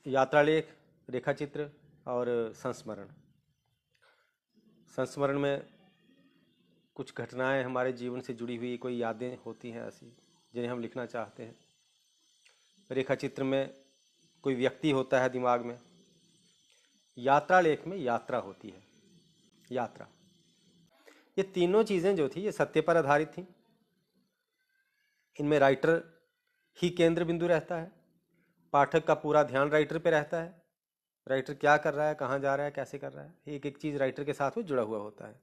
यात्रालेख, रेखाचित्र और संस्मरण। संस्मरण में कुछ घटनाएं हमारे जीवन से जुड़ी हुई कोई यादें होती हैं ऐसी जिन्हें हम लिखना चाहते हैं। रेखाचित्र में कोई व्यक्ति होता है दिमाग में। यात्रालेख में यात्रा होती है, यात्रा। ये तीनों चीज़ें जो थी ये सत्य पर आधारित थी। इनमें राइटर ही केंद्र बिंदु रहता है, पाठक का पूरा ध्यान राइटर पे रहता है। राइटर क्या कर रहा है, कहाँ जा रहा है, कैसे कर रहा है, एक एक चीज़ राइटर के साथ वो जुड़ा हुआ होता है।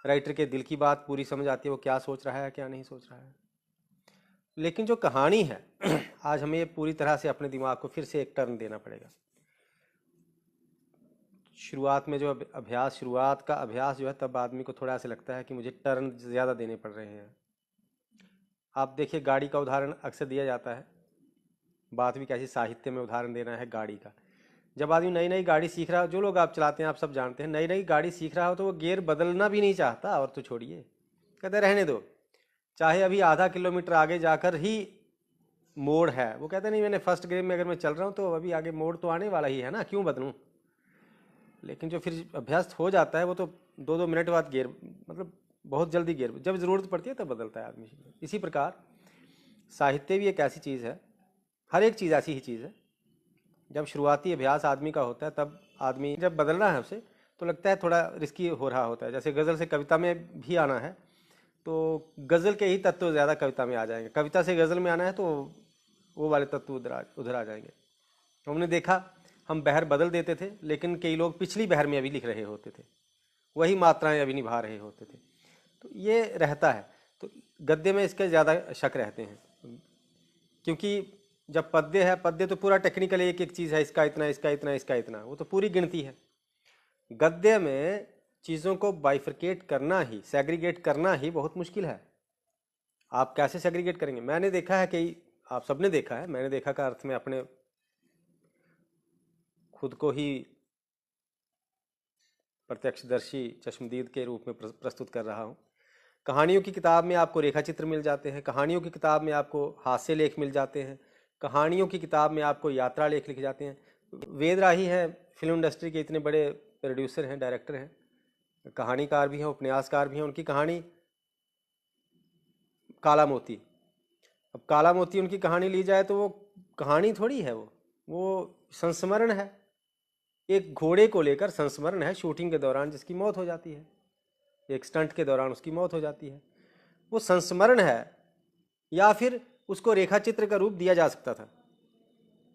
राइटर के दिल की बात पूरी समझ आती है, वो क्या सोच रहा है क्या नहीं सोच रहा है। लेकिन जो कहानी है आज हमें ये पूरी तरह से अपने दिमाग को फिर से एक टर्न देना पड़ेगा। शुरुआत में जो शुरुआत का अभ्यास जो है तब आदमी को थोड़ा ऐसा लगता है कि मुझे टर्न ज़्यादा देने पड़ रहे हैं। आप देखिए, गाड़ी का उदाहरण अक्सर दिया जाता है। बात भी कैसी साहित्य में उदाहरण देना है गाड़ी का। जब आदमी नई नई गाड़ी सीख रहा हो, जो लोग आप चलाते हैं आप सब जानते हैं, नई नई गाड़ी सीख रहा हो तो वो गियर बदलना भी नहीं चाहता, और तो छोड़िए, कहते रहने दो, चाहे अभी आधा किलोमीटर आगे जाकर ही मोड़ है, वो कहते नहीं मैंने फर्स्ट गियर में अगर मैं चल रहा हूँ तो अभी आगे मोड़ तो आने वाला ही है ना, क्यों बदलूँ। लेकिन जो फिर अभ्यास हो जाता है वो तो 2-2 मिनट बाद गियर, मतलब बहुत जल्दी गियर, जब ज़रूरत पड़ती है तब बदलता है आदमी। इसी प्रकार साहित्य भी एक ऐसी चीज़ है, हर एक चीज़ ऐसी ही चीज़ है। जब शुरुआती अभ्यास आदमी का होता है तब आदमी जब बदलना है उसे तो लगता है थोड़ा रिस्की हो रहा होता है। जैसे गज़ल से कविता में भी आना है तो गज़ल के ही तत्व ज़्यादा कविता में आ जाएंगे, कविता से गज़ल में आना है तो वो वाले तत्व उधर आ जाएंगे। हमने देखा, हम बहर बदल देते थे लेकिन कई लोग पिछली बहर में अभी लिख रहे होते थे, वही मात्राएं अभी निभा रहे होते थे। तो ये रहता है। तो गद्य में इसके ज़्यादा शक रहते हैं, क्योंकि जब पद्य है, पद्य तो पूरा टेक्निकल एक एक चीज़ है, इसका इतना, इसका इतना, इसका इतना, वो तो पूरी गिनती है। गद्य में चीज़ों को बाइफरकेट करना ही, सेग्रीगेट करना ही बहुत मुश्किल है। आप कैसे सेग्रीगेट करेंगे। मैंने देखा है कि आप सबने देखा है, मैंने देखा का अर्थ में अपने खुद को ही प्रत्यक्षदर्शी चश्मदीद के रूप में प्रस्तुत कर रहा हूँ। कहानियों की किताब में आपको रेखाचित्र मिल जाते हैं, कहानियों की किताब में आपको हास्य लेख मिल जाते हैं, कहानियों की किताब में आपको यात्रा लेख लिखे जाते हैं। वेद राही हैं, फिल्म इंडस्ट्री के इतने बड़े प्रोड्यूसर हैं, डायरेक्टर हैं, कहानीकार भी हैं, उपन्यासकार भी हैं। उनकी कहानी काला मोती, अब काला मोती उनकी कहानी ली जाए तो वो कहानी थोड़ी है, वो संस्मरण है। एक घोड़े को लेकर संस्मरण है, शूटिंग के दौरान जिसकी मौत हो जाती है, एक स्टंट के दौरान उसकी मौत हो जाती है, वो संस्मरण है। या फिर उसको रेखाचित्र का रूप दिया जा सकता था,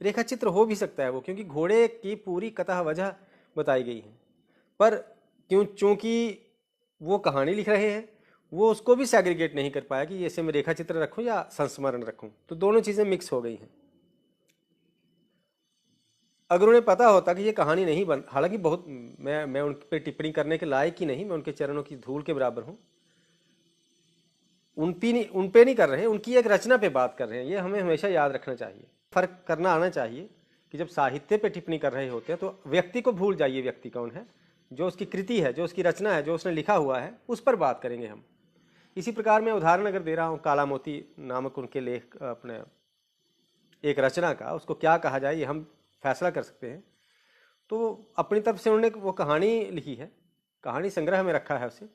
रेखाचित्र हो भी सकता है वो, क्योंकि घोड़े की पूरी कथा वजह बताई गई है। पर चूंकि वो कहानी लिख रहे हैं, वो उसको भी सेग्रीगेट नहीं कर पाया कि ऐसे मैं रेखाचित्र रखूं या संस्मरण रखूं, तो दोनों चीज़ें मिक्स हो गई हैं। अगर उन्हें पता होता कि ये कहानी नहीं बन, हालांकि बहुत मैं उन पर टिप्पणी करने के लायक ही नहीं, मैं उनके चरणों की धूल के बराबर हूँ, उन पे नहीं कर रहे हैं, उनकी एक रचना पे बात कर रहे हैं। ये हमें हमेशा याद रखना चाहिए, फर्क करना आना चाहिए कि जब साहित्य पे टिप्पणी कर रहे होते हैं तो व्यक्ति को भूल जाइए, व्यक्ति कौन है, जो उसकी कृति है, जो उसकी रचना है, जो उसने लिखा हुआ है, उस पर बात करेंगे हम। इसी प्रकार मैं उदाहरण अगर दे रहा हूँ काला मोती नामक उनके लेख, अपने एक रचना का, उसको क्या कहा जाए ये हम फैसला कर सकते हैं। तो अपनी तरफ से उन्होंने वो कहानी लिखी है, कहानी संग्रह में रखा है उसे।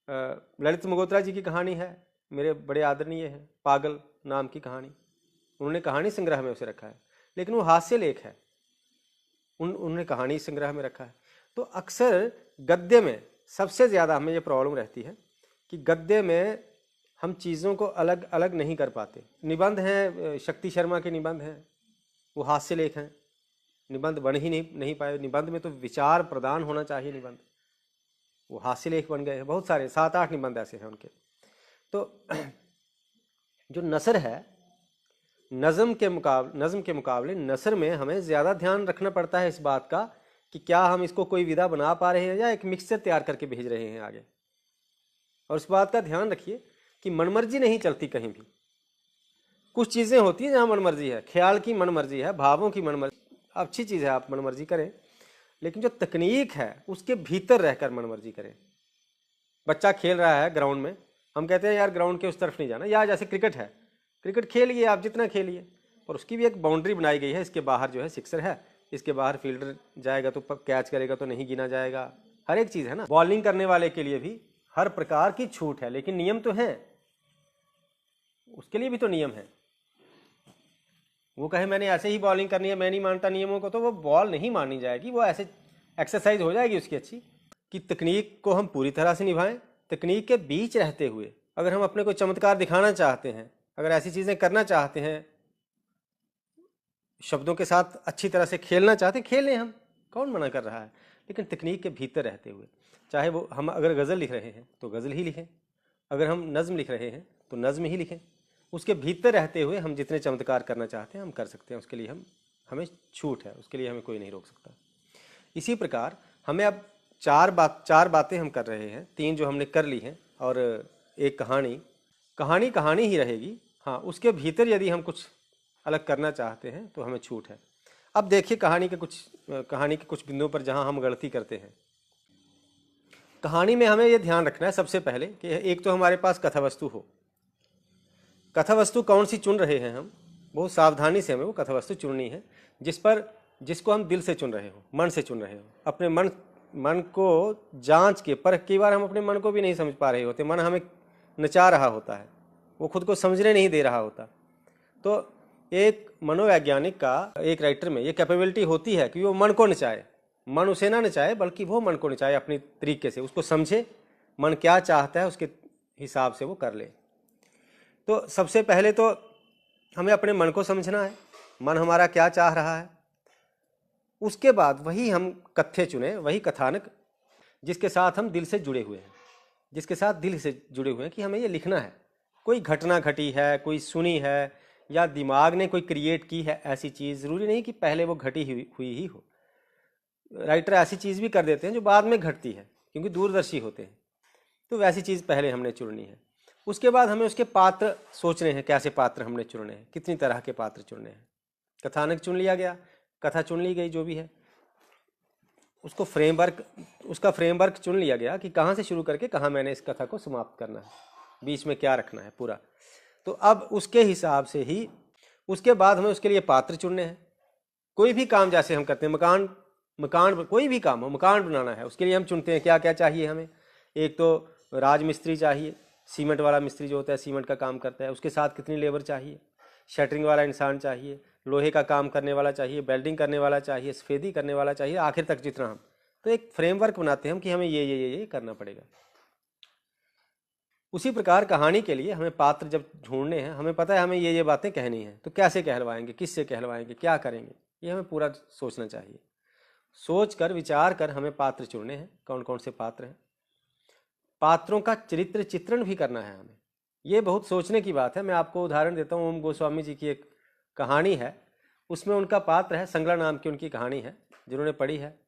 ललित मंगोत्रा जी की कहानी है, मेरे बड़े आदरणीय है, पागल नाम की कहानी, उन्होंने कहानी संग्रह में उसे रखा है, लेकिन वो हास्य लेख है, उन्होंने कहानी संग्रह में रखा है। तो अक्सर गद्य में सबसे ज़्यादा हमें ये प्रॉब्लम रहती है कि गद्य में हम चीज़ों को अलग अलग नहीं कर पाते। निबंध हैं, शक्ति शर्मा के निबंध हैं, वो हास्य लेख हैं, निबंध बन ही नहीं पाए। निबंध में तो विचार प्रदान होना चाहिए, निबंध, वो हास्य लेख बन गए हैं। बहुत सारे 7-8 निबंध ऐसे हैं उनके। तो जो नसर है, नज़म के मुकाबले नसर में हमें ज़्यादा ध्यान रखना पड़ता है इस बात का कि क्या हम इसको कोई विधा बना पा रहे हैं या एक मिक्सचर तैयार करके भेज रहे हैं आगे। और इस बात का ध्यान रखिए कि मनमर्जी नहीं चलती कहीं भी। कुछ चीज़ें होती हैं जहाँ मनमर्जी है, ख्याल की मनमर्जी है, भावों की मनमर्जी, अच्छी चीज़ है, आप मनमर्जी करें, लेकिन जो तकनीक है उसके भीतर रहकर मनमर्जी करें। बच्चा खेल रहा है ग्राउंड में, हम कहते हैं यार ग्राउंड के उस तरफ नहीं जाना, या जैसे क्रिकेट है, क्रिकेट खेलिए आप जितना खेलिए, और उसकी भी एक बाउंड्री बनाई गई है, इसके बाहर जो है सिक्सर है, इसके बाहर फील्डर जाएगा तो कैच करेगा तो नहीं गिना जाएगा, हर एक चीज़ है ना। बॉलिंग करने वाले के लिए भी हर प्रकार की छूट है, लेकिन नियम तो है, उसके लिए भी तो नियम है। वो कहे मैंने ऐसे ही बॉलिंग करनी है, मैं नहीं मानता नियमों को, तो वो बॉल नहीं मानी जाएगी, वो ऐसे एक्सरसाइज हो जाएगी उसकी अच्छी। कि तकनीक को हम पूरी तरह से निभाएं, तकनीक के बीच रहते हुए अगर हम अपने को चमत्कार दिखाना चाहते हैं, अगर ऐसी चीज़ें करना चाहते हैं, शब्दों के साथ अच्छी तरह से खेलना चाहते हैं, खेलें, हम कौन मना कर रहा है, लेकिन तकनीक के भीतर रहते हुए। चाहे वो हम अगर गज़ल लिख रहे हैं तो गज़ल ही लिखें, अगर हम नज़्म लिख रहे हैं तो नज़्म ही लिखें, उसके भीतर रहते हुए हम जितने चमत्कार करना चाहते हैं हम कर सकते हैं, उसके लिए हमें छूट है, उसके लिए हमें कोई नहीं रोक सकता। इसी प्रकार हमें अब चार बातें हम कर रहे हैं, 3 जो हमने कर ली हैं और एक कहानी ही रहेगी। हाँ, उसके भीतर यदि हम कुछ अलग करना चाहते हैं तो हमें छूट है। अब देखिए कहानी के कुछ बिंदुओं पर जहाँ हम गलती करते हैं। कहानी में हमें यह ध्यान रखना है सबसे पहले कि एक तो हमारे पास कथा वस्तु हो। कथा वस्तु कौन सी चुन रहे हैं हम, बहुत सावधानी से हमें वो कथा वस्तु चुननी है जिसको हम दिल से चुन रहे हो, मन से चुन रहे हो। अपने मन को जांच के, पर कई बार हम अपने मन को भी नहीं समझ पा रहे होते, मन हमें नचा रहा होता है, वो खुद को समझने नहीं दे रहा होता। तो एक मनोवैज्ञानिक का, एक राइटर में ये कैपेबिलिटी होती है कि वो मन को नचाए, मन उसे ना नचाए बल्कि वो मन को नचाए अपनी तरीके से, उसको समझे, मन क्या चाहता है उसके हिसाब से वो कर ले। तो सबसे पहले तो हमें अपने मन को समझना है, मन हमारा क्या चाह रहा है। उसके बाद वही हम कथ्य चुने, वही कथानक जिसके साथ हम दिल से जुड़े हुए हैं, कि हमें ये लिखना है। कोई घटना घटी है, कोई सुनी है, या दिमाग ने कोई क्रिएट की है ऐसी चीज़, ज़रूरी नहीं कि पहले वो घटी हुई ही हो। राइटर ऐसी चीज़ भी कर देते हैं जो बाद में घटती है, क्योंकि दूरदर्शी होते हैं। तो वैसी चीज़ पहले हमने चुननी है। उसके बाद हमें उसके पात्र सोचने हैं, कैसे पात्र हमने चुनने हैं, कितनी तरह के पात्र चुनने हैं। कथानक चुन लिया गया, कथा चुन ली गई, जो भी है उसका फ्रेमवर्क चुन लिया गया कि कहाँ से शुरू करके कहाँ मैंने इस कथा को समाप्त करना है, बीच में क्या रखना है पूरा। तो अब उसके हिसाब से ही उसके बाद हमें उसके लिए पात्र चुनने हैं। कोई भी काम जैसे हम करते हैं, मकान कोई भी काम हो, मकान बनाना है, उसके लिए हम चुनते हैं क्या क्या चाहिए हमें। एक तो राजमिस्त्री चाहिए, सीमेंट वाला मिस्त्री जो होता है सीमेंट का काम करता है, उसके साथ कितनी लेबर चाहिए। शटरिंग वाला इंसान चाहिए, लोहे का काम करने वाला चाहिए, वेल्डिंग करने वाला चाहिए, सफेदी करने वाला चाहिए, आखिर तक जितना हम। तो एक फ्रेमवर्क बनाते हैं हम कि हमें ये करना पड़ेगा। उसी प्रकार कहानी के लिए हमें पात्र जब ढूंढने हैं, हमें पता है हमें ये बातें कहनी है, तो कैसे कहलवाएंगे, किससे कहलवाएंगे, क्या करेंगे, ये हमें पूरा सोचना चाहिए। सोच कर विचार कर हमें पात्र चुनने हैं, कौन कौन से पात्र हैं। पात्रों का चरित्र चित्रण भी करना है हमें, ये बहुत सोचने की बात है। मैं आपको उदाहरण देता हूँ, ओम गोस्वामी जी की एक कहानी है, उसमें उनका पात्र है, संगला नाम की उनकी कहानी है, जिन्होंने पढ़ी है।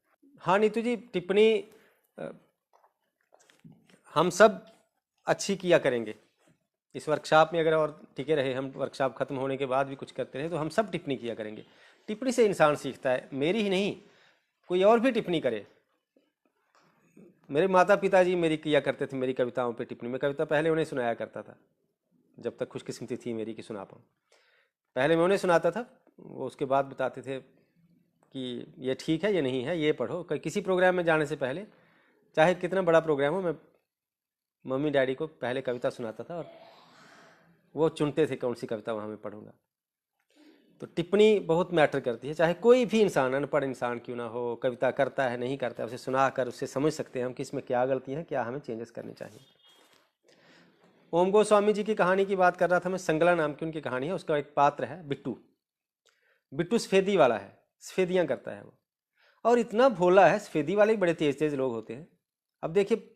हाँ नीतू जी, टिप्पणी हम सब अच्छी किया करेंगे इस वर्कशॉप में, अगर और टिके रहे, हम वर्कशॉप खत्म होने के बाद भी कुछ करते रहे तो हम सब टिप्पणी किया करेंगे। टिप्पणी से इंसान सीखता है, मेरी ही नहीं, कोई और भी टिप्पणी करे। मेरे माता पिता जी मेरी किया करते थे मेरी कविताओं पे टिप्पणी। मैं कविता पहले उन्हें सुनाया करता था, जब तक खुशकिस्मती थी मेरी कि सुना पाऊँ। पहले मैं उन्हें सुनाता था, वो उसके बाद बताते थे कि ये ठीक है, ये नहीं है, ये पढ़ो। किसी प्रोग्राम में जाने से पहले, चाहे कितना बड़ा प्रोग्राम हो, मैं मम्मी डैडी को पहले कविता सुनाता था और वो चुनते थे कौन सी कविता वहाँ मैं पढ़ूंगा। तो टिप्पणी बहुत मैटर करती है, चाहे कोई भी इंसान, अनपढ़ इंसान क्यों ना हो, कविता करता है नहीं करता है, उसे सुना कर उससे समझ सकते हैं हम कि इसमें क्या गलती है, क्या हमें चेंजेस करने चाहिए। ओम गोस्वामी जी की कहानी की बात कर रहा था मैं, संगला नाम की उनकी कहानी है। उसका एक पात्र है बिट्टू। बिट्टू सफेदी वाला है, सफेदियाँ करता है वो, और इतना भोला है। सफेदी वाले ही बड़े तेज तेज लोग होते हैं। अब देखिए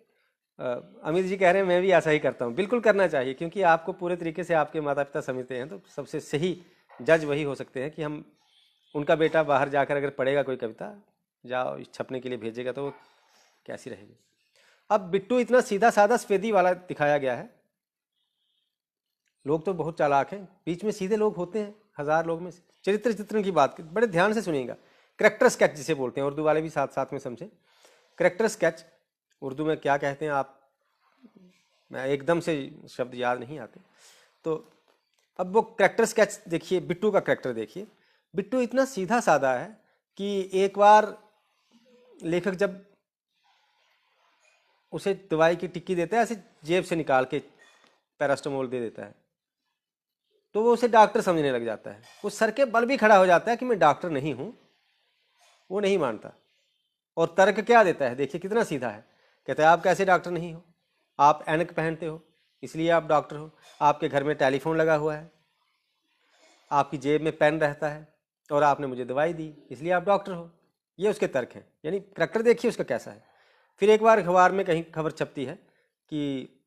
अमित जी कह रहे हैं मैं भी ऐसा ही करता हूँ, बिल्कुल करना चाहिए, क्योंकि आपको पूरे तरीके से आपके माता पिता समझते हैं, तो सबसे सही जज वही हो सकते हैं कि हम, उनका बेटा बाहर जाकर अगर पढ़ेगा कोई कविता, जाओ छपने के लिए भेजेगा, तो वो कैसी रहेगी। अब बिट्टू इतना सीधा साधा सफेदी वाला दिखाया गया है। लोग तो बहुत चालाक हैं, बीच में सीधे लोग होते हैं, 1000 लोग में। चरित्र चित्रण की बात बड़े ध्यान से सुनिएगा। करेक्टर स्केच जिसे बोलते हैं, उर्दू वाले भी साथ साथ में समझें। करेक्टर स्केच उर्दू में क्या कहते हैं आप, मैं एकदम से शब्द याद नहीं आते। तो अब वो करेक्टर स्केच देखिए, बिट्टू का करेक्टर देखिए। बिट्टू इतना सीधा साधा है कि एक बार लेखक जब उसे दवाई की टिक्की देता है, ऐसे जेब से निकाल के पैरास्टामोल दे देता है, तो वो उसे डॉक्टर समझने लग जाता है। वो सर के बल भी खड़ा हो जाता है कि मैं डॉक्टर नहीं हूं, वो नहीं मानता। और तर्क क्या देता है, देखिए कितना सीधा है। कहता है आप कैसे डॉक्टर नहीं हो, आप ऐनक पहनते हो इसलिए आप डॉक्टर हो, आपके घर में टेलीफोन लगा हुआ है, आपकी जेब में पेन रहता है, और आपने मुझे दवाई दी इसलिए आप डॉक्टर हो। ये उसके तर्क हैं। यानी करैक्टर देखिए उसका कैसा है। फिर एक बार अखबार में कहीं खबर छपती है कि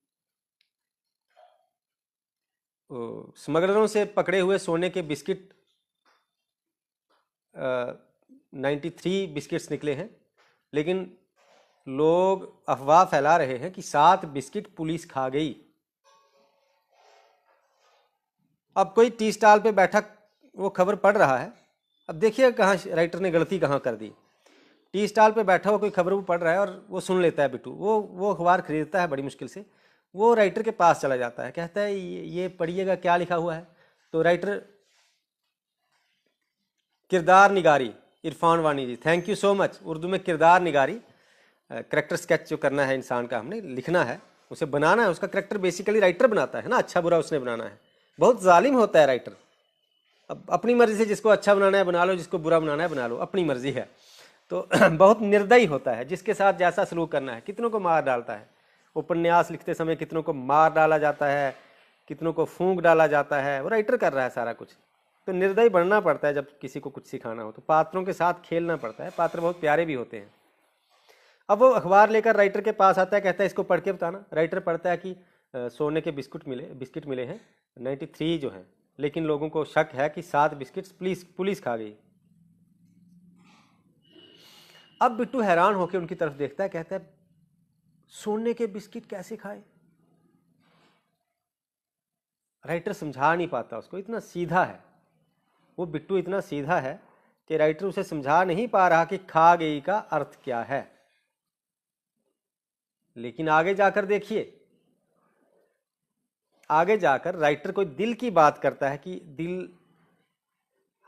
स्मगलरों से पकड़े हुए सोने के बिस्किट 93 बिस्किट्स निकले हैं, लेकिन लोग अफवाह फैला रहे हैं कि 7 बिस्किट पुलिस खा गई। अब कोई टी स्टॉल पे बैठा वो खबर पढ़ रहा है। अब देखिए कहाँ राइटर ने गलती कहाँ कर दी। टी स्टॉल पे बैठा हुआ कोई खबर वो पढ़ रहा है और वो सुन लेता है बिट्टू। वो अखबार खरीदता है बड़ी मुश्किल से, वो राइटर के पास चला जाता है, कहता है ये पढ़िएगा क्या लिखा हुआ है। तो राइटर किरदार निगारी, Irfan Wani ji, thank you so much. Urdu में किरदार निगारी, करेक्टर स्केच जो करना है इंसान का, हमने लिखना है, उसे बनाना है। उसका करेक्टर बेसिकली राइटर बनाता है ना, अच्छा बुरा उसने बनाना है। बहुत जालिम होता है राइटर। अब अपनी मर्जी से जिसको अच्छा बनाना है बना लो, जिसको बुरा बनाना है बना लो, अपनी मर्जी है। तो बहुत निर्दयी होता है, जिसके साथ जैसा सलूक करना है। कितनों को मार डालता है उपन्यास लिखते समय, कितनों को मार डाला जाता है, कितनों को फूंक डाला जाता है, वो राइटर कर रहा है सारा कुछ। तो निर्दयी बनना पड़ता है जब किसी को कुछ सिखाना हो, तो पात्रों के साथ खेलना पड़ता है। पात्र बहुत प्यारे भी होते हैं। अब वो अखबार लेकर राइटर के पास आता है, कहता है इसको पढ़ के बताना। राइटर पढ़ता है कि सोने के बिस्किट मिले हैं 93 जो हैं, लेकिन लोगों को शक है कि 7 बिस्किट्स पुलिस खा गई। अब बिट्टू हैरान होकर उनकी तरफ देखता है, कहता है सोने के बिस्किट कैसे खाए। राइटर समझा नहीं पाता उसको, इतना सीधा है वो बिट्टू, इतना सीधा है कि राइटर उसे समझा नहीं पा रहा कि खा गई का अर्थ क्या है। लेकिन आगे जाकर देखिए, आगे जाकर राइटर कोई दिल की बात करता है कि दिल,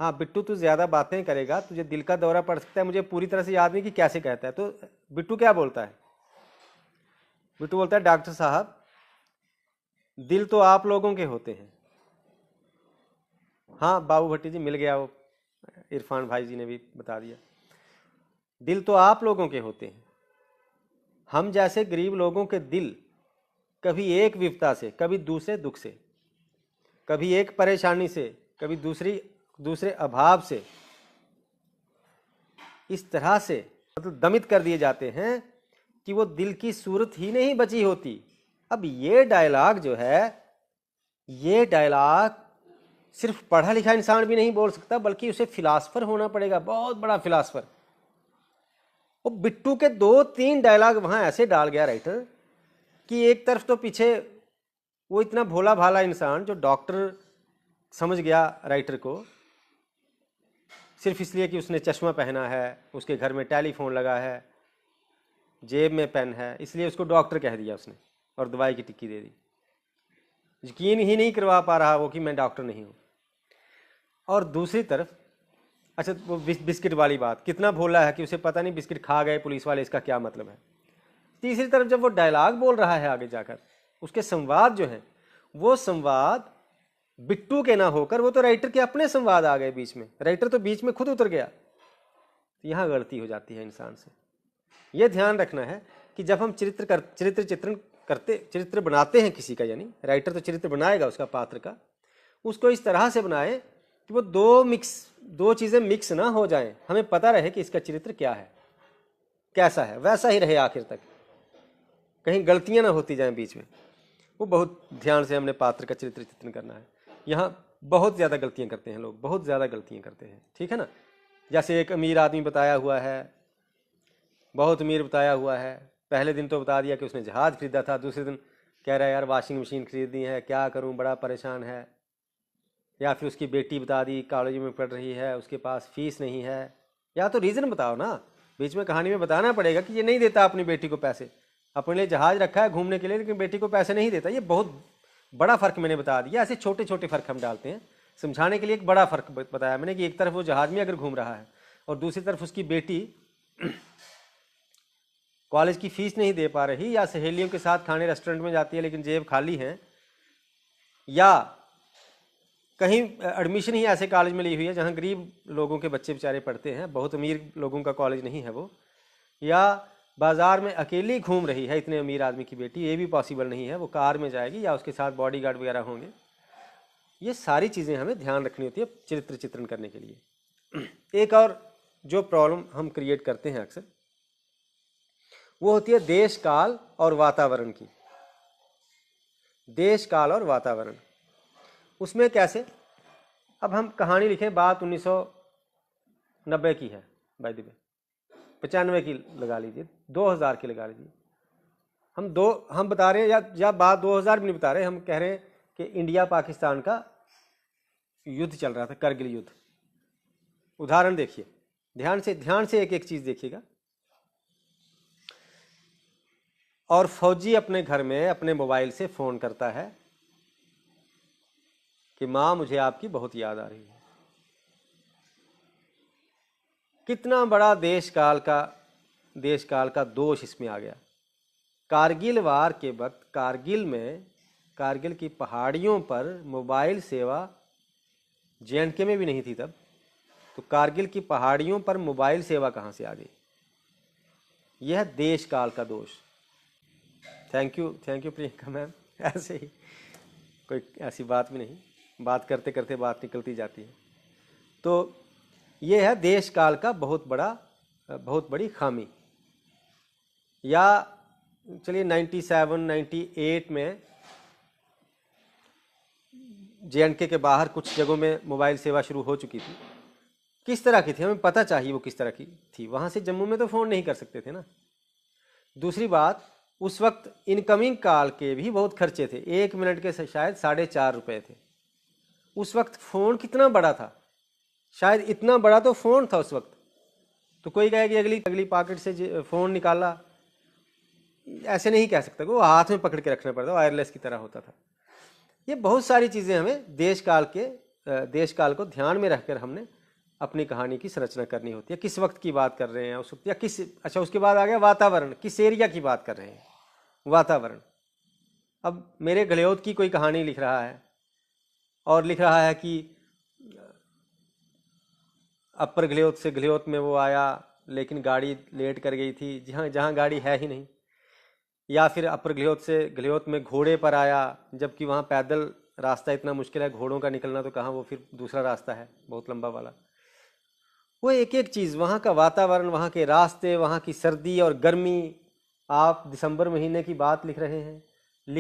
हाँ बिट्टू तू ज्यादा बातें करेगा, तुझे दिल का दौरा पड़ सकता है। मुझे पूरी तरह से याद नहीं कि कैसे कहता है। तो बिट्टू क्या बोलता है, बिट्टू बोलता है डॉक्टर साहब दिल तो आप लोगों के होते हैं। हाँ बाबू भट्टी जी मिल गया, वो इरफान भाई जी ने भी बता दिया। दिल तो आप लोगों के होते हैं, हम जैसे गरीब लोगों के दिल कभी एक विपदा से, कभी दूसरे दुख से, कभी एक परेशानी से, कभी दूसरे अभाव से इस तरह से मतलब दमित कर दिए जाते हैं कि वो दिल की सूरत ही नहीं बची होती। अब ये डायलॉग जो है, ये डायलॉग सिर्फ पढ़ा लिखा इंसान भी नहीं बोल सकता, बल्कि उसे फिलासफर होना पड़ेगा, बहुत बड़ा फिलासफर। वो बिट्टू के 2-3 डायलॉग वहां ऐसे डाल गया राइटर कि एक तरफ तो पीछे वो इतना भोला भाला इंसान जो डॉक्टर समझ गया राइटर को, सिर्फ इसलिए कि उसने चश्मा पहना है, उसके घर में टेलीफोन लगा है, जेब में पेन है, इसलिए उसको डॉक्टर कह दिया उसने और दवाई की टिक्की दे दी। यकीन ही नहीं करवा पा रहा वो कि मैं डॉक्टर नहीं हूं। और दूसरी तरफ, अच्छा वो बिस्किट वाली बात, कितना भोला है कि उसे पता नहीं बिस्किट खा गए पुलिस वाले, इसका क्या मतलब है। तीसरी तरफ जब वो डायलॉग बोल रहा है आगे जाकर, उसके संवाद जो है, वो संवाद बिट्टू के ना होकर वो तो राइटर के अपने संवाद आ गए बीच में। राइटर तो बीच में खुद उतर गया। तो यहां गलती हो जाती है इंसान से। यह ध्यान रखना है कि जब हम चरित्र बनाते हैं किसी का, यानी राइटर तो चरित्र बनाएगा उसका, पात्र का, उसको इस तरह से बनाए कि वो दो चीजें मिक्स ना हो जाएं। हमें पता रहे कि इसका चरित्र क्या है, कैसा है, वैसा ही रहे आखिर तक, कहीं गलतियां ना होती जाएं बीच में। वो बहुत ध्यान से हमने पात्र का चरित्र चित्रण करना है। यहाँ बहुत ज़्यादा गलतियाँ करते हैं लोग, बहुत ज़्यादा गलतियाँ करते हैं, ठीक है ना। जैसे एक अमीर आदमी बताया हुआ है, बहुत अमीर बताया हुआ है, पहले दिन तो बता दिया कि उसने जहाज़ खरीदा था, दूसरे दिन कह रहा है यार वाशिंग मशीन खरीदनी है, क्या करूँ बड़ा परेशान है। या फिर उसकी बेटी बता दी कॉलेज में पढ़ रही है, उसके पास फीस नहीं है। या तो रीज़न बताओ ना, बीच में कहानी में बताना पड़ेगा कि ये नहीं देता अपनी बेटी को पैसे, अपने लिए जहाज़ रखा है घूमने के लिए लेकिन बेटी को पैसे नहीं देता। ये बहुत बड़ा फ़र्क मैंने बता दिया। ऐसे छोटे छोटे फ़र्क हम डालते हैं समझाने के लिए। एक बड़ा फ़र्क बताया मैंने कि एक तरफ वो जहाज़ में अगर घूम रहा है और दूसरी तरफ उसकी बेटी कॉलेज की फ़ीस नहीं दे पा रही, या सहेलियों के साथ खाने रेस्टोरेंट में जाती है लेकिन जेब खाली है, या कहीं एडमिशन ही ऐसे कॉलेज में ली हुई है जहाँ गरीब लोगों के बच्चे बेचारे पढ़ते हैं, बहुत अमीर लोगों का कॉलेज नहीं है वो, या बाज़ार में अकेली घूम रही है इतने अमीर आदमी की बेटी, ये भी पॉसिबल नहीं है, वो कार में जाएगी या उसके साथ बॉडीगार्ड वगैरह होंगे। ये सारी चीज़ें हमें ध्यान रखनी होती है चरित्र चित्रण करने के लिए। एक और जो प्रॉब्लम हम क्रिएट करते हैं अक्सर, वो होती है देश काल और वातावरण की। देश काल और वातावरण, उसमें कैसे? अब हम कहानी लिखें, बात 1990 की है, बाय द वे 95 की लगा लीजिए, 2000 की लगा लीजिए। हम बता रहे हैं या बात 2000 भी नहीं बता रहे, हम कह रहे हैं कि इंडिया पाकिस्तान का युद्ध चल रहा था, करगिल युद्ध। उदाहरण देखिए, ध्यान से एक एक चीज देखिएगा। और फौजी अपने घर में अपने मोबाइल से फोन करता है कि मां मुझे आपकी बहुत याद आ रही है। कितना बड़ा देश काल का दोष इसमें आ गया। कारगिल वार के वक्त कारगिल की पहाड़ियों पर मोबाइल सेवा जे.एंड.के में भी नहीं थी तब, तो कारगिल की पहाड़ियों पर मोबाइल सेवा कहां से आ गई? यह देश काल का दोष। Thank you Priyanka ma'am. ऐसे ही कोई ऐसी बात भी नहीं, बात करते करते बात निकलती जाती है। तो यह है देश काल का बहुत बड़ी खामी। या चलिए 97, 98 में जे.एंड.के के बाहर कुछ जगहों में मोबाइल सेवा शुरू हो चुकी थी। किस तरह की थी हमें पता चाहिए, वो किस तरह की थी। वहां से जम्मू में तो फ़ोन नहीं कर सकते थे ना। दूसरी बात, उस वक्त इनकमिंग कॉल के भी बहुत खर्चे थे, 1 मिनट के शायद 4.5 रुपये थे। उस वक्त फ़ोन कितना बड़ा था, शायद इतना बड़ा तो फ़ोन था उस वक्त। तो कोई कहे कि अगली पॉकेट से फ़ोन निकाला, ऐसे नहीं कह सकता, वो हाथ में पकड़ के रखना पड़ता, वायरलेस की तरह होता था। ये बहुत सारी चीज़ें हमें देश काल को ध्यान में रखकर हमने अपनी कहानी की संरचना करनी होती है। किस वक्त की बात कर रहे हैं उस वक्त, या अच्छा उसके बाद आ गया वातावरण, किस एरिया की बात कर रहे हैं, वातावरण। अब मेरे गलियोत की कोई कहानी लिख रहा है और लिख रहा है कि अपर गलियोत से गलियोत में वो आया लेकिन गाड़ी लेट कर गई थी, जहाँ गाड़ी है ही नहीं। या फिर अपर गलियोत से गलियोत में घोड़े पर आया, जबकि वहाँ पैदल रास्ता इतना मुश्किल है, घोड़ों का निकलना तो कहाँ, वो फिर दूसरा रास्ता है बहुत लंबा वाला। वो एक एक चीज़, वहाँ का वातावरण, वहाँ के रास्ते, वहाँ की सर्दी और गर्मी। आप दिसंबर महीने की बात लिख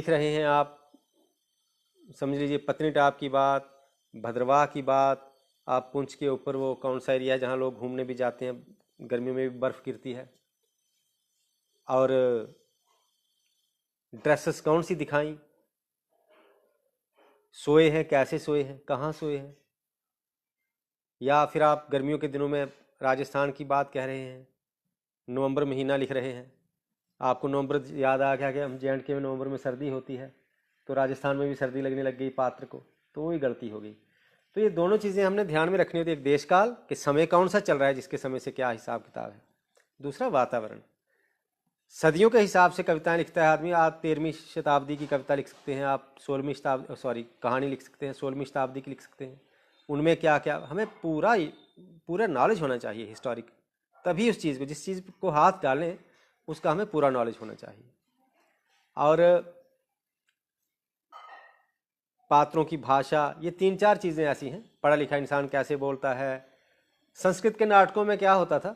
रहे हैं आप समझ लीजिए पत्नीटॉप की बात, भद्रवाह की बात, आप पुंछ के ऊपर वो कौन सा एरिया है जहाँ लोग घूमने भी जाते हैं, गर्मी में भी बर्फ़ गिरती है। और ड्रेसेस कौन सी दिखाई, सोए हैं कैसे, सोए हैं कहाँ सोए हैं। या फिर आप गर्मियों के दिनों में राजस्थान की बात कह रहे हैं, नवंबर महीना लिख रहे हैं, आपको नवंबर याद आ गया कि हम जे.एंड.के में नवंबर में सर्दी होती है, तो राजस्थान में भी सर्दी लगने लग गई पात्र को, तो वही गलती हो गई। तो ये दोनों चीज़ें हमने ध्यान में रखनी होती है। एक देश काल कि समय कौन सा चल रहा है, जिसके समय से क्या हिसाब किताब है। दूसरा वातावरण, सदियों के हिसाब से कविताएं लिखता है आदमी। आप 13वीं शताब्दी की कविता लिख सकते हैं, आप 16वीं शताब्दी कहानी लिख सकते हैं, 16वीं शताब्दी की लिख सकते हैं। उनमें क्या क्या, हमें पूरा नॉलेज होना चाहिए हिस्टोरिक, तभी उस चीज़ को, जिस चीज़ को हाथ डालें उसका हमें पूरा नॉलेज होना चाहिए। और पात्रों की भाषा, ये 3-4 चीज़ें ऐसी हैं। पढ़ा लिखा इंसान कैसे बोलता है। संस्कृत के नाटकों में क्या होता था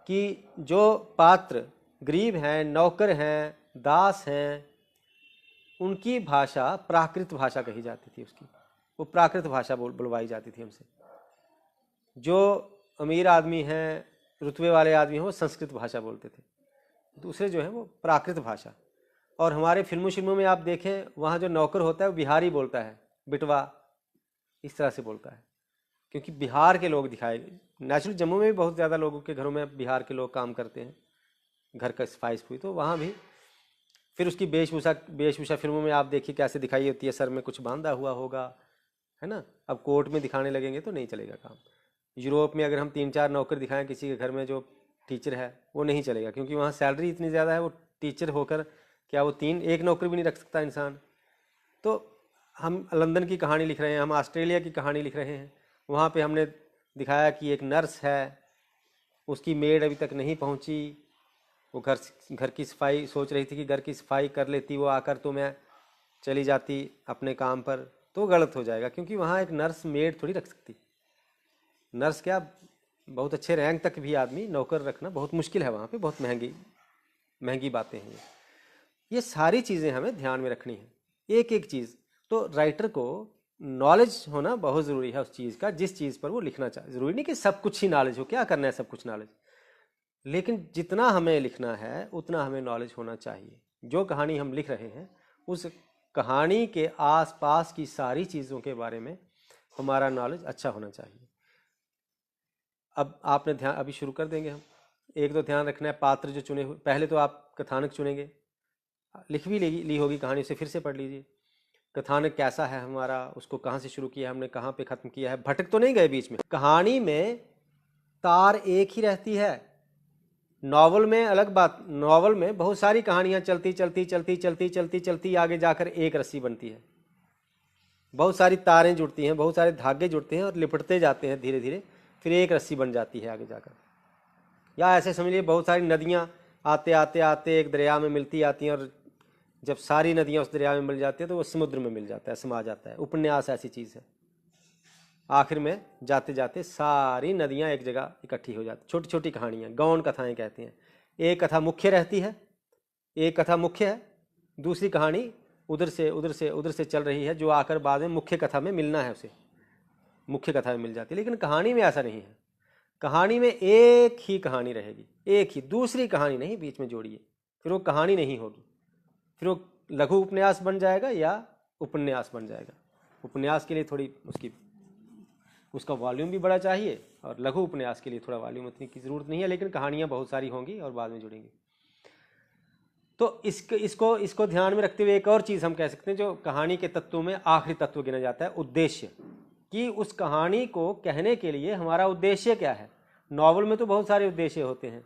कि जो पात्र गरीब हैं, नौकर हैं, दास हैं, उनकी भाषा प्राकृत भाषा कही जाती थी, उसकी वो प्राकृत भाषा बुलवाई जाती थी हमसे। जो अमीर आदमी हैं, रुतबे वाले आदमी हैं, वो संस्कृत भाषा बोलते थे, दूसरे जो हैं वो प्राकृत भाषा। और हमारे फिल्मों में आप देखें, वहाँ जो नौकर होता है वो बिहारी बोलता है, बिटवा इस तरह से बोलता है, क्योंकि बिहार के लोग दिखाए गए। नेचुरल जम्मू में भी बहुत ज़्यादा लोगों के घरों में बिहार के लोग काम करते हैं, घर का सफाई सफाई, तो वहाँ भी फिर उसकी वेशभूषा फिल्मों में आप देखिए कैसे दिखाई होती है, सर में कुछ बांधा हुआ होगा, है ना। अब कोर्ट में दिखाने लगेंगे तो नहीं चलेगा काम। यूरोप में अगर हम 3-4 नौकर दिखाएं किसी के घर में जो टीचर है, वो नहीं चलेगा, क्योंकि वहाँ सैलरी इतनी ज़्यादा है, वो टीचर होकर क्या वो 1 नौकर भी नहीं रख सकता इंसान। तो हम लंदन की कहानी लिख रहे हैं, हम ऑस्ट्रेलिया की कहानी लिख रहे हैं, वहाँ पे हमने दिखाया कि एक नर्स है, उसकी मेड अभी तक नहीं पहुँची, वो घर की सफाई सोच रही थी कि घर की सफाई कर लेती वो आकर, तो मैं चली जाती अपने काम पर, तो गलत हो जाएगा, क्योंकि वहाँ एक नर्स मेड थोड़ी रख सकती। नर्स क्या, बहुत अच्छे रैंक तक भी आदमी नौकर रखना बहुत मुश्किल है वहाँ पे, बहुत महंगी बातें हैं ये सारी चीज़ें हमें ध्यान में रखनी है, एक एक चीज़। तो राइटर को नॉलेज होना बहुत ज़रूरी है उस चीज़ का, जिस चीज़ पर वो लिखना चाहे। ज़रूरी नहीं कि सब कुछ ही नॉलेज हो, क्या करना है सब कुछ नॉलेज, लेकिन जितना हमें लिखना है उतना हमें नॉलेज होना चाहिए। जो कहानी हम लिख रहे हैं उस कहानी के आसपास की सारी चीज़ों के बारे में हमारा नॉलेज अच्छा होना चाहिए। अब आपने ध्यान, अभी शुरू कर देंगे हम। एक तो ध्यान रखना है पात्र जो चुने हुए, पहले तो आप कथानक चुनेंगे, लिख भी ली होगी कहानी, उसे फिर से पढ़ लीजिए। कथानक कैसा है हमारा, उसको कहाँ से शुरू किया हमने, कहाँ पे ख़त्म किया है, भटक तो नहीं गए बीच में। कहानी में तार एक ही रहती है, नॉवल में अलग बात, नॉवल में बहुत सारी कहानियाँ चलती चलती चलती चलती चलती चलती आगे जाकर एक रस्सी बनती है, बहुत सारी तारें जुड़ती हैं, बहुत सारे धागे जुड़ते हैं और लिपटते जाते हैं धीरे धीरे, फिर एक रस्सी बन जाती है आगे जाकर। या ऐसे समझिए बहुत सारी नदियाँ आते आते आते एक दरिया में मिलती आती हैं, और जब सारी नदियाँ उस दरिया में मिल जाती है तो वो समुद्र में मिल जाता है, समा जाता है। उपन्यास ऐसी चीज़ है, आखिर में जाते जाते सारी नदियाँ एक जगह इकट्ठी हो जाती, छोटी छोटी कहानियाँ, गौण कथाएं कहते हैं। एक कथा मुख्य रहती है, एक कथा मुख्य है, दूसरी कहानी उधर से चल रही है, जो आकर बाद में मुख्य कथा में मिलना है, उसे मुख्य कथा में मिल जाती है। लेकिन कहानी में ऐसा नहीं है, कहानी में एक ही कहानी रहेगी, एक ही, दूसरी कहानी नहीं बीच में जोड़िए, फिर वो कहानी नहीं होगी, फिर वो लघु उपन्यास बन जाएगा या उपन्यास बन जाएगा। उपन्यास के लिए थोड़ी उसका वॉल्यूम भी बड़ा चाहिए, और लघु उपन्यास के लिए थोड़ा वॉल्यूम उतनी की ज़रूरत नहीं है, लेकिन कहानियाँ बहुत सारी होंगी और बाद में जुड़ेंगी। तो इसको ध्यान में रखते हुए एक और चीज़ हम कह सकते हैं, जो कहानी के तत्वों में आखिरी तत्व गिना जाता है, उद्देश्य, कि उस कहानी को कहने के लिए हमारा उद्देश्य क्या है। नॉवल में तो बहुत सारे उद्देश्य होते हैं,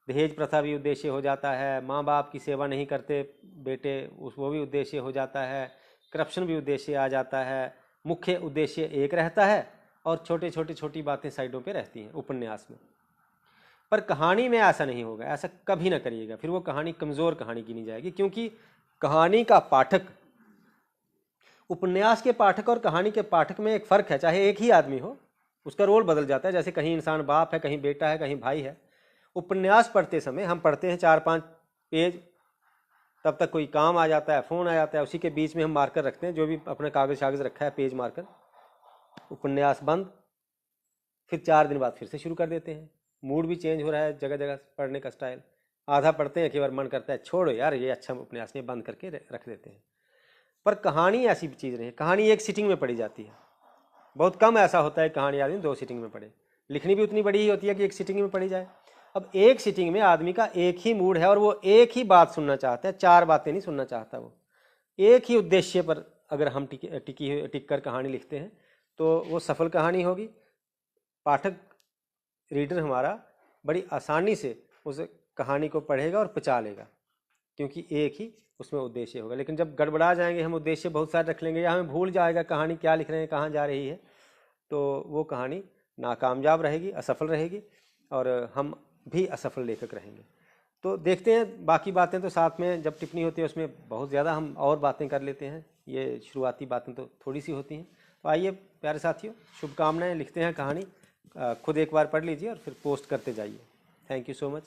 दहेज प्रथा भी उद्देश्य हो जाता है, माँ बाप की सेवा नहीं करते बेटे, वो भी उद्देश्य हो जाता है, करप्शन भी उद्देश्य आ जाता है। मुख्य उद्देश्य एक रहता है और छोटी बातें साइडों पे रहती हैं उपन्यास में। पर कहानी में ऐसा नहीं होगा, ऐसा कभी ना करिएगा, फिर वो कहानी कमज़ोर कहानी गिनी जाएगी, क्योंकि कहानी का पाठक, उपन्यास के पाठक और कहानी के पाठक में एक फ़र्क है। चाहे एक ही आदमी हो, उसका रोल बदल जाता है, जैसे कहीं इंसान बाप है, कहीं बेटा है, कहीं भाई है। उपन्यास पढ़ते समय हम पढ़ते हैं 4-5 पेज, तब तक कोई काम आ जाता है, फ़ोन आ जाता है, उसी के बीच में हम मार्कर रखते हैं, जो भी अपना कागज़ रखा है पेज मार्कर, उपन्यास बंद, फिर 4 दिन बाद फिर से शुरू कर देते हैं। मूड भी चेंज हो रहा है, जगह जगह पढ़ने का स्टाइल, आधा पढ़ते हैं, कई बार मन करता है छोड़ो यार ये अच्छा उपन्यास नहीं, बंद करके रख देते हैं। पर कहानी ऐसी चीज़ नहीं है, कहानी एक सिटिंग में पढ़ी जाती है। बहुत कम ऐसा होता है कहानी आदमी 2 सिटिंग में पढ़े, लिखनी भी उतनी बड़ी ही होती है कि एक सिटिंग में पढ़ी जाए। अब एक सिटिंग में आदमी का एक ही मूड है और वो एक ही बात सुनना चाहता है, 4 बातें नहीं सुनना चाहता, वो एक ही उद्देश्य पर अगर हम टिक कर कहानी लिखते हैं तो वो सफल कहानी होगी। पाठक, रीडर हमारा बड़ी आसानी से उस कहानी को पढ़ेगा और पचा लेगा, क्योंकि एक ही उसमें उद्देश्य होगा। लेकिन जब गड़बड़ा जाएंगे, हम उद्देश्य बहुत सारे रख लेंगे या हमें भूल जाएगा कहानी क्या लिख रहे हैं, कहाँ जा रही है, तो वो कहानी नाकामयाब रहेगी, असफल रहेगी, और हम भी असफल लेखक रहेंगे। तो देखते हैं, बाकी बातें तो साथ में जब टिप्पणी होती है उसमें बहुत ज़्यादा हम और बातें कर लेते हैं, ये शुरुआती बातें तो थोड़ी सी होती हैं। तो आइए प्यारे साथियों, शुभकामनाएं, लिखते हैं कहानी, खुद एक बार पढ़ लीजिए और फिर पोस्ट करते जाइए। Thank you so much.